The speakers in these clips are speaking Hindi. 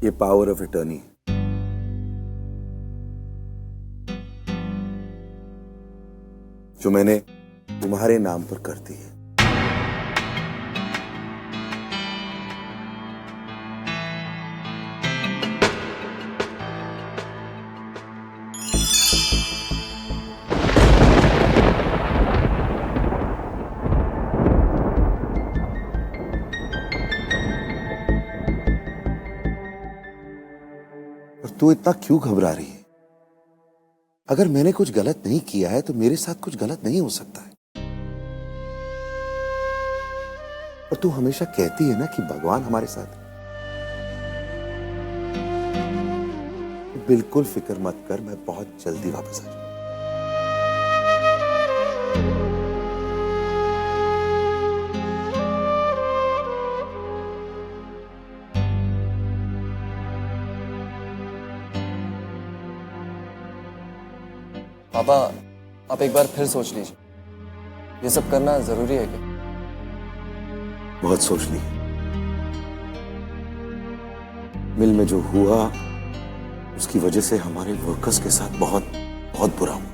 ये पावर ऑफ अटर्नी जो मैंने तुम्हारे नाम पर कर दी है। और तू इतना क्यों घबरा रही है? अगर मैंने कुछ गलत नहीं किया है तो मेरे साथ कुछ गलत नहीं हो सकता है। और तू हमेशा कहती है ना कि भगवान हमारे साथ है। तो बिल्कुल फिक्र मत कर, मैं बहुत जल्दी वापस आ जाऊंगा। पापा, आप एक बार फिर सोच लीजिए, ये सब करना जरूरी है क्या? बहुत सोच ली। मिल में जो हुआ उसकी वजह से हमारे वर्कर्स के साथ बहुत बहुत बुरा हुआ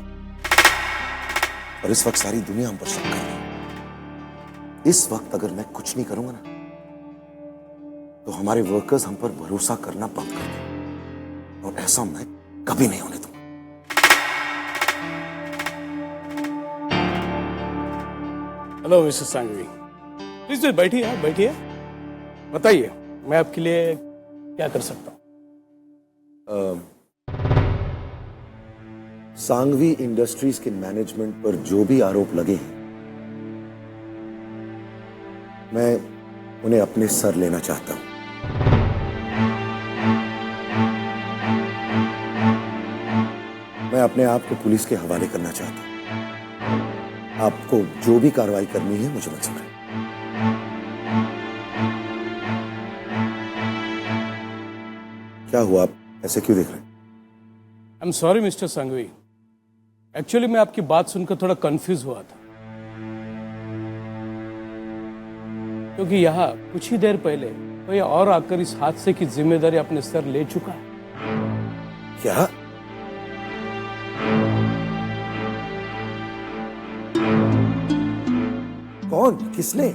और इस वक्त सारी दुनिया हम पर शक कर रही है। इस वक्त अगर मैं कुछ नहीं करूंगा ना तो हमारे वर्कर्स हम पर भरोसा करना बंद कर देंगे और ऐसा मैं कभी नहीं होने दूंगा। हेलो मिस्टर सांघवी, प्लीज बैठिए, आप बैठिए। बताइए मैं आपके लिए क्या कर सकता हूँ? सांघवी इंडस्ट्रीज के मैनेजमेंट पर जो भी आरोप लगे हैं मैं उन्हें अपने सर लेना चाहता हूं। मैं अपने आप को पुलिस के हवाले करना चाहता हूं। आपको जो भी कार्रवाई करनी है मुझे मंजूर है। क्या हुआ, आप ऐसे क्यों देख रहे हैं? I am sorry mister Sanghvi, actually मैं आपकी बात सुनकर थोड़ा कंफ्यूज हुआ था, क्योंकि यहाँ कुछ ही देर पहले कोई और आकर इस हादसे की जिम्मेदारी अपने सर ले चुका है। क्या? कौन? किसने?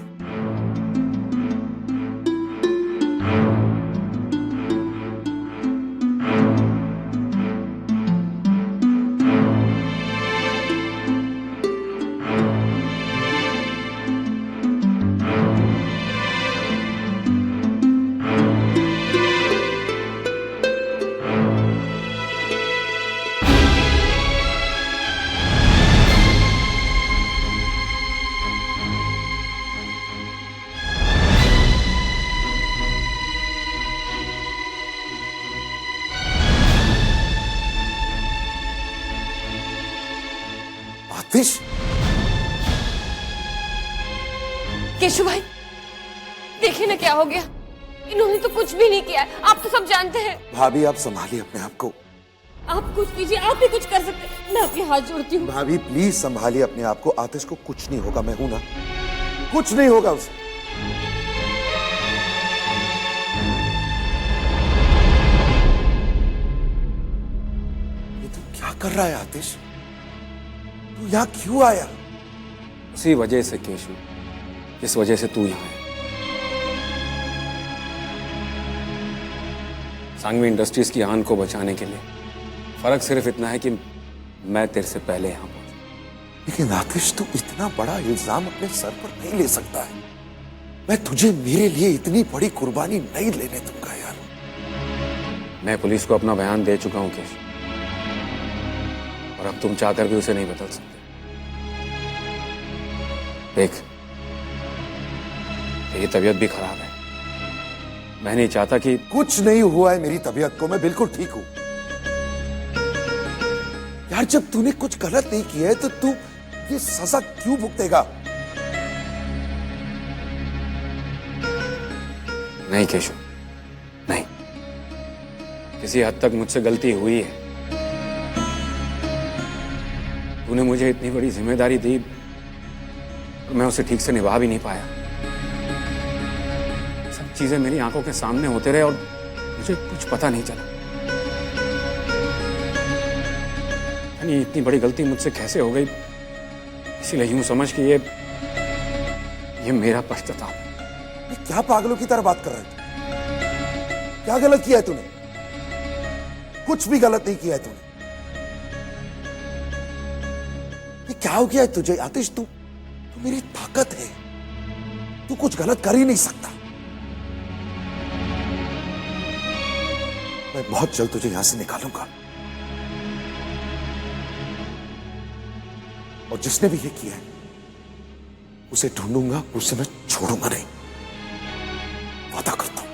आतिश? केशु भाई, देखिए ना क्या हो गया। इन्होंने तो कुछ भी नहीं किया, आप तो सब जानते हैं। भाभी आप संभालिए अपने आप को। आप कुछ कीजिए, आप भी कुछ कर सकते हैं। मैं आपके हाथ जोड़ती हूँ। भाभी प्लीज संभालिए अपने आप को। आतिश को कुछ नहीं होगा, मैं हूं ना, कुछ नहीं होगा उसे। ये तू क्या कर रहा है आतिश? तू यहाँ क्यों आया? उसी वजह से केशु, जिस वजह से तू यहाँ है। सांघवी इंडस्ट्रीज की आन को बचाने के लिए फर्क सिर्फ इतना है कि मैं तेरे से पहले यहाँ पहुंचा। लेकिन आतिश तू इतना बड़ा इल्जाम अपने सर पर नहीं ले सकता है। मैं तुझे मेरे लिए इतनी बड़ी कुर्बानी नहीं लेने दूंगा यार। मैं पुलिस को अपना बयान दे चुका हूं केशु, और अब तुम चाहकर भी उसे नहीं बदल सकते। देख, तेरी तबीयत भी खराब है। मैं नहीं चाहता कि कुछ नहीं हुआ है मेरी तबीयत को, मैं बिल्कुल ठीक हूं। यार जब तूने कुछ गलत नहीं किया है तो तू ये सजा क्यों भुगतेगा? नहीं केशु, नहीं। किसी हद तक मुझसे गलती हुई है। तूने मुझे इतनी बड़ी जिम्मेदारी दी और मैं उसे ठीक से निभा भी नहीं पाया। सब चीजें मेरी आंखों के सामने होते रहे और मुझे कुछ पता नहीं चला। यानी इतनी बड़ी गलती मुझसे कैसे हो गई, इसीलिए यूं समझ कि ये मेरा पश्चाताप है। ये क्या पागलों की तरह बात कर रहे थे? क्या गलत किया है तूने? कुछ भी गलत नहीं किया है तूने। ये क्या हो गया है तुझे आतिश? तू मेरी ताकत है, तू कुछ गलत कर ही नहीं सकता। मैं बहुत जल्द तुझे यहां से निकालूंगा, और जिसने भी ये किया है उसे ढूंढूंगा, उसे मैं छोड़ूंगा नहीं, वादा करता हूं।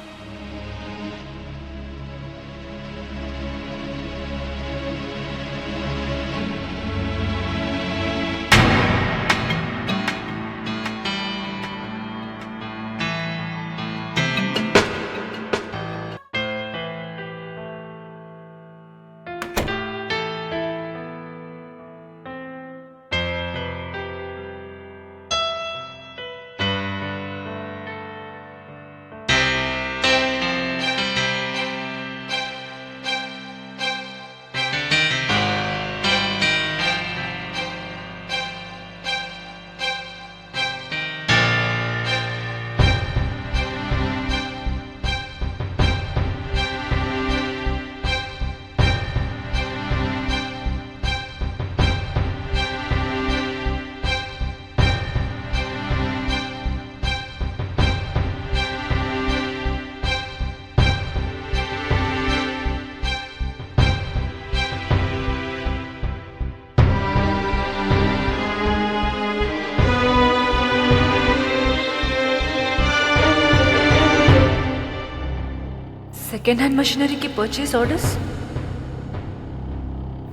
सेकेंड हैंड मशीनरी के परचेज ऑर्डर्स,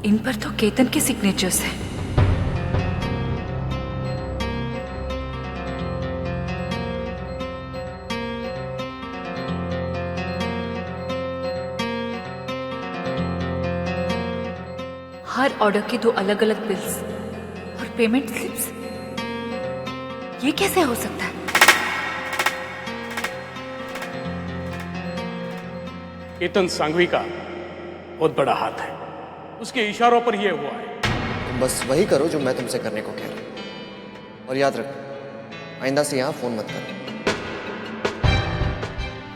इन पर तो केतन के सिग्नेचर्स हैं। हर ऑर्डर की 2 अलग अलग बिल्स और पेमेंट स्लिप्स, ये कैसे हो सकता है? केतन सांघवी का बहुत बड़ा हाथ है, उसके इशारों पर यह हुआ है। तुम बस वही करो जो मैं तुमसे करने को कह रहा हूं, और याद रखो आइंदा से यहां फोन मत करो।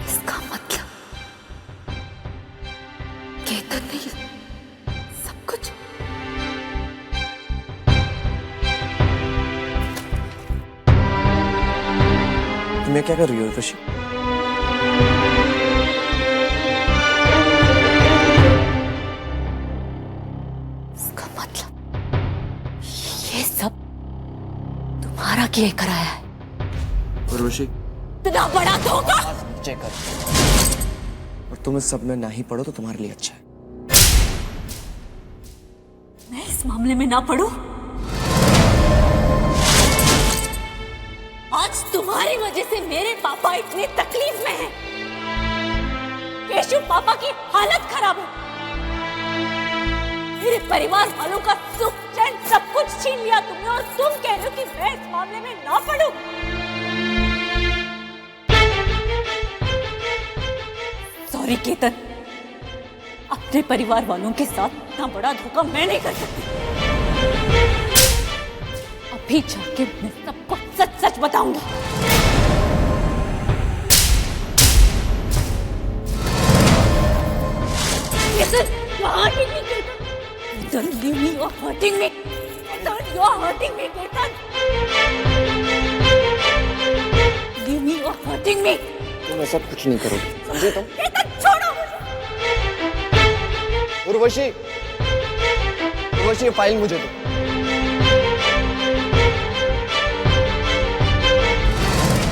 इसका मतलब केतन ने सब कुछ। तुम्हें क्या कर रही हो उर्वशी? तुम्हारा किए कराया है उर्वशी। इतना बड़ा धोखा। चेक कर, और तुम इस सब में ना ही पढ़ो तो तुम्हारे लिए अच्छा है। मैं इस मामले में ना पढ़ूं? आज तुम्हारी वजह से मेरे पापा इतनी तकलीफ में हैं। केशव पापा की हालत खराब है, मेरे परिवार वालों का सुख चैन सब कुछ छीन लिया तुमने, और तुम कह रहे हो कि मैं इस मामले में ना पढ़ूं? सॉरी केतन, अपने परिवार वालों के साथ इतना बड़ा धोखा मैं नहीं कर सकती। अभी जाके मैं सबको सच सच बताऊंगी। केतन, कहाँ की Ketan? Don't leave me, you're hurting me. You're hurting me, Ketan. Leave me, you're hurting me. तुम ऐसा कुछ नहीं करोगे, समझे तुम? Ketan, छोड़ो मुझे। उर्वशी, उर्वशी ये फाइल मुझे दो।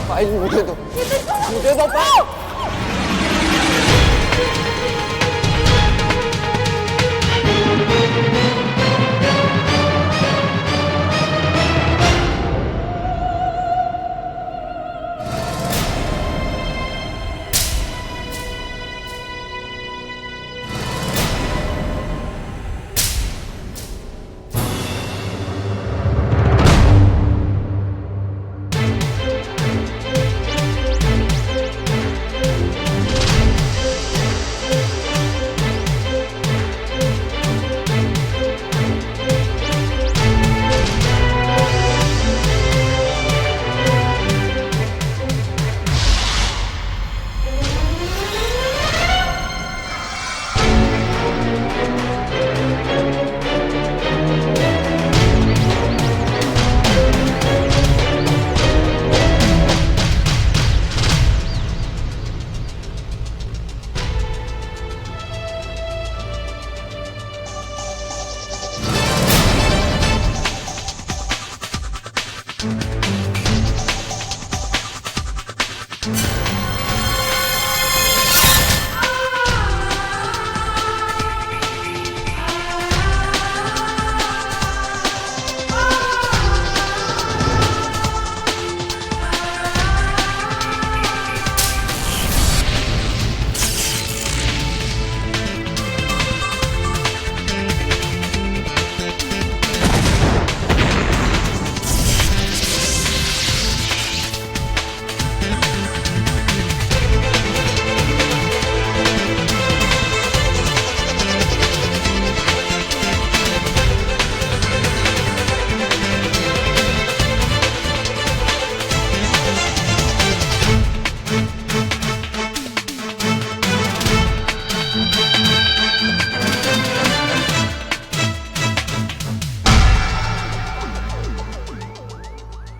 फाइल मुझे दो, मुझे दो फाइल।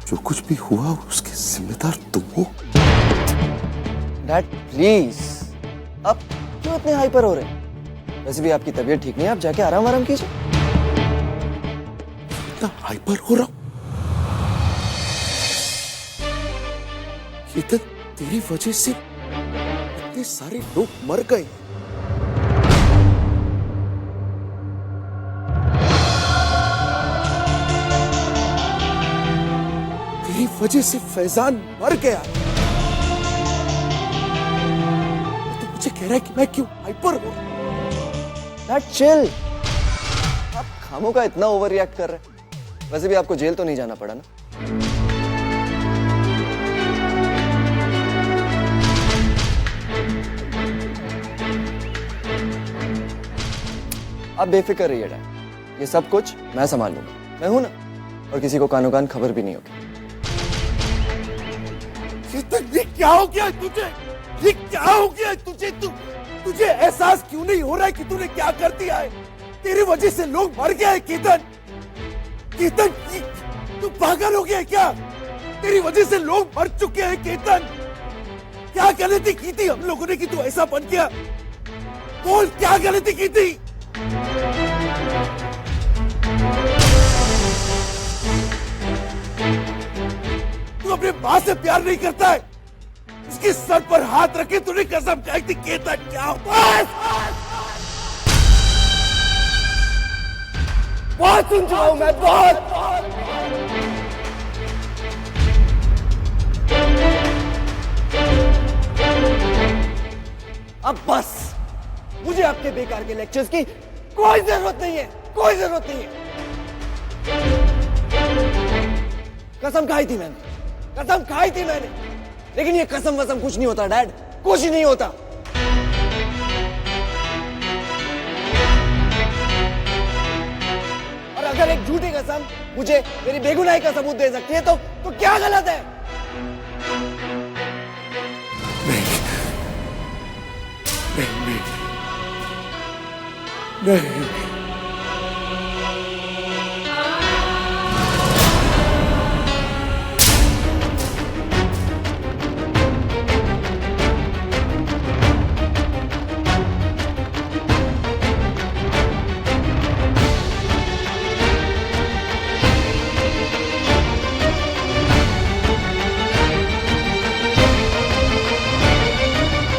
जो कुछ भी हुआ उसके जिम्मेदार तुम हो। डैड प्लीज, अब क्यों इतने हाइपर हो रहे हैं? वैसे भी आपकी तबीयत ठीक नहीं है, आप जाके आराम आराम कीजिए। इतना हाइपर हो रहा हूं ये तो तेरी वजह से इतने सारे लोग मर गए। तेरी वजह से फैजान मर गया। तो मुझे कह रहा है कि मैं क्यों हाइपर हूं? डैड चिल, आप खामों का इतना ओवर रिएक्ट कर रहे हैं। वैसे भी आपको जेल तो नहीं जाना पड़ा ना। आप बेफिक्र रहिए डैड, ये सब कुछ मैं संभाल लूंगा। मैं हूं ना, और किसी को कानो कान खबर भी नहीं होगी। ये क्या हो गया तुझे? ये क्या हो गया तुझे? तुझे एहसास क्यों नहीं हो रहा है कि तूने क्या कर दिया है? तेरी वजह से लोग मर गए हैं केतन। केतन, तू पागल हो गया है क्या? तेरी वजह से लोग मर चुके हैं केतन। क्या गलती की थी हम लोगों ने कि तू ऐसा बन गया? बोल, क्या गलती की थी? तू अपने माँ से प्यार नहीं करता है? उसके सर पर हाथ रखे तूने कसम खाई थी केतन। क्या बस बहुत सुन चुका हूं मैं, बहुत। अब बस, मुझे आपके बेकार के लेक्चर्स की कोई जरूरत नहीं है, कोई जरूरत नहीं है। कसम खाई थी मैंने, कसम खाई थी मैंने, लेकिन ये कसम वसम कुछ नहीं होता डैड, कुछ नहीं होता। और अगर एक झूठी कसम मुझे मेरी बेगुनाही का सबूत दे सकती है तो क्या गलत है? नहीं।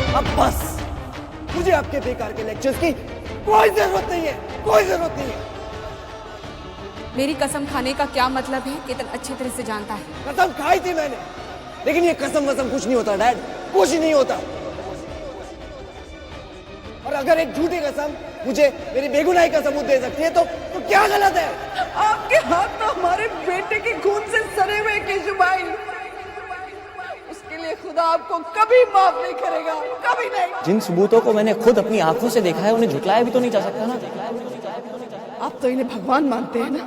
अब बस, मुझे आपके बेकार के लेक्चर्स की कोई जरूरत नहीं है, कोई जरूरत नहीं है। मेरी कसम खाने का क्या मतलब है केतन अच्छी तरह से जानता है। कसम खाई थी मैंने, लेकिन ये कसम वसम कुछ नहीं होता डैड, कुछ नहीं होता। और अगर एक झूठी कसम मुझे मेरी बेगुनाही का सबूत दे सकती है तो क्या गलत है? आपके हाथ तो हमारे बेटे के खून से सने हुए केशव भाई, उसके लिए खुदा आपको कभी माफ नहीं करेगा, कभी नहीं। जिन सबूतों को मैंने खुद अपनी आंखों से देखा है उन्हें झुटलाया भी तो नहीं जा सकता ना। आप तो इन्हें भगवान मानते हैं ना,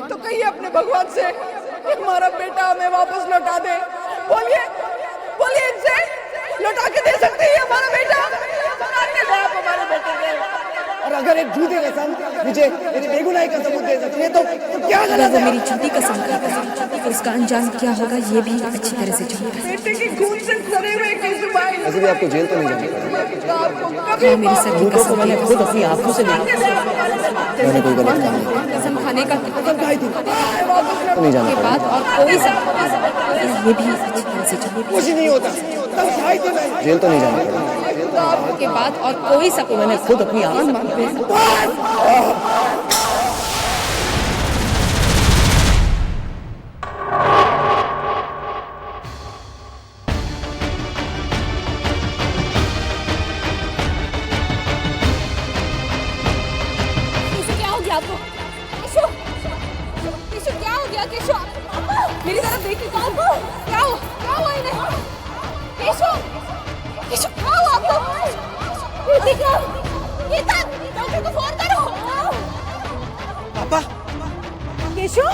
तो कहिए अपने भगवान से कि हमारा बेटा हमें वापस लौटा दे। बोलिए, बोलिए इनसे, लौटा के दे सकते हैं हमारा बेटा? लौटा के दे आप हमारे बेटे के। और अगर एक झूठी कसम मुझे मेरी बेगुनाही का सबूत दे सकती है तो क्या गलत है? मेरी झूठी कसम का उसका अंजाम क्या होगा ये भी अच्छी तरह से जानता है। बेटे के खून से सने हुए केशव भाई, वैसे भी आपको जेल तो नहीं जाना पड़ेगा। देखा आपको कभी मेरे सर की तो कसम मैंने खुद अपनी आंखों से देखा। मैंने कोई गलत काम नहीं किया। कसम खाने का तो नहीं जाना के बाद और कोई ये भी कुछ नहीं होता, जेल तो नहीं जाना पड़ेगा। के बाद और कोई सपना मैंने खुद अपनी आंखों केशु, क्या हो गया आपको? केशु, केशु, क्या हो गया केशु? मेरी तरफ देखिए, क्या हुआ इन्हें? केशु, केशु, क्या हुआ आपको? गीता, डॉक्टर को फोन करो। पापा, केशु,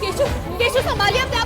केशु, केशु, संभालिए अपने आप